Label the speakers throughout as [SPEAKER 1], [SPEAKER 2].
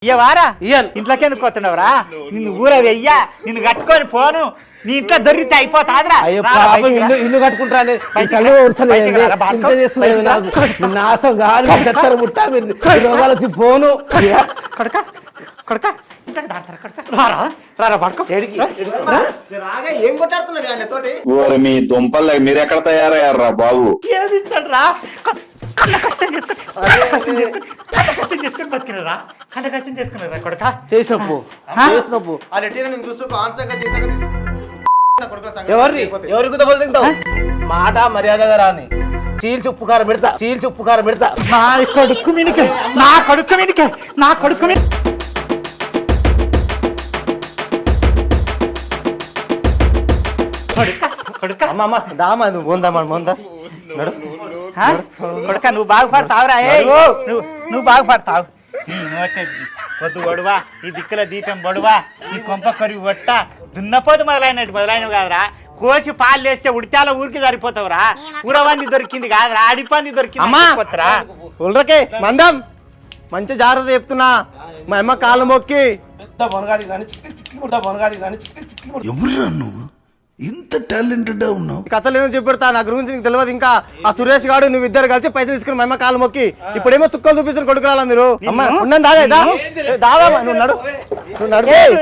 [SPEAKER 1] ఇయ్యవారా ఇంట్లోకి ఎందుకు పోతున్నావురా? నిన్ను ఊర వెయ్యా, నిన్ను కట్టుకొని పోను, నీ ఇంట్లో దొరికితే అయిపోతాదిరా.
[SPEAKER 2] ఇల్లు కట్టుకుంటా పోను
[SPEAKER 1] కొడక కొడక ఇంట్లోకి దాడతారా? కొడక రారా రారా పడుకో.
[SPEAKER 3] ఏం కొట్టాడుతున్నా
[SPEAKER 4] మీ దుంపలు మీరు ఎక్కడ తయారయ్యారా బాబు?
[SPEAKER 1] ఏమిస్తాడు రా? కళ్ళ కష్టం చేసుకుని బతికినరా? కళ్ళ కష్టం చేసుకున్నారా? కొడక
[SPEAKER 2] చేసినప్పు ఎవరి కుదపలు మాట మర్యాదగా రాని చీల్చి ఉప్పు కారం పెడతా
[SPEAKER 1] నా కొడుకు మినికే, నా కొడుకు మినికే, నా కొడుకు కొడుక
[SPEAKER 3] అమ్మమ్మ దామా పోందామా పోందా
[SPEAKER 1] కొడుక నువ్వు బాగుపడతావురా? నువ్వు బాగుపడతావు. పొద్దు బడువా, ఈ దిక్కుల దీపం బడువా, ఈ కొంప కొరివి కొట్ట దున్నపోతు మొదలైనవి కాదురా. కోసి పాలు వేస్తే ఉడితాల ఊరికి సరిపోతావురా. ఊరవంది దొరికింది కాదురా, అడిపంది దొరికిందిరా.
[SPEAKER 3] ఉల్రకే మందం మంచి జాగ్రత్త చెప్తున్నా. మా అమ్మ కాళ్ళు మొక్కి
[SPEAKER 5] ఎవరురా నువ్వు ఇంత టాలెంటెడ్ ఉన్నావు?
[SPEAKER 3] కథలు ఏమో చెప్పెడతా, నా గురించి నీకు తెలియదు. ఇంకా ఆ సురేష్ గాడు నువ్వు ఇద్దరు కలిసి పైసలు తీసుకుని మా అమ్మ కాళ్ళు మొక్కి ఇప్పుడేమో చుక్కలు చూపిస్తున్న కొడుకురాలా మీరు. అమ్మ ఉన్నాను దాదా నువ్వు నడు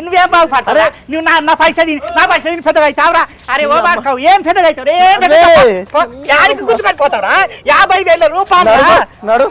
[SPEAKER 1] నువ్వేం బాగుపడతావురా? నువ్వు నా పైసా తిని పెద్దగా అవుతావురా. అరే ఓ బాడుకోవు, ఏం పెద్దగా అవుతావు? ఏం పెద్దగా కూర్చుకొని పోతావురా? 50,000 రూపాయలు
[SPEAKER 3] నడు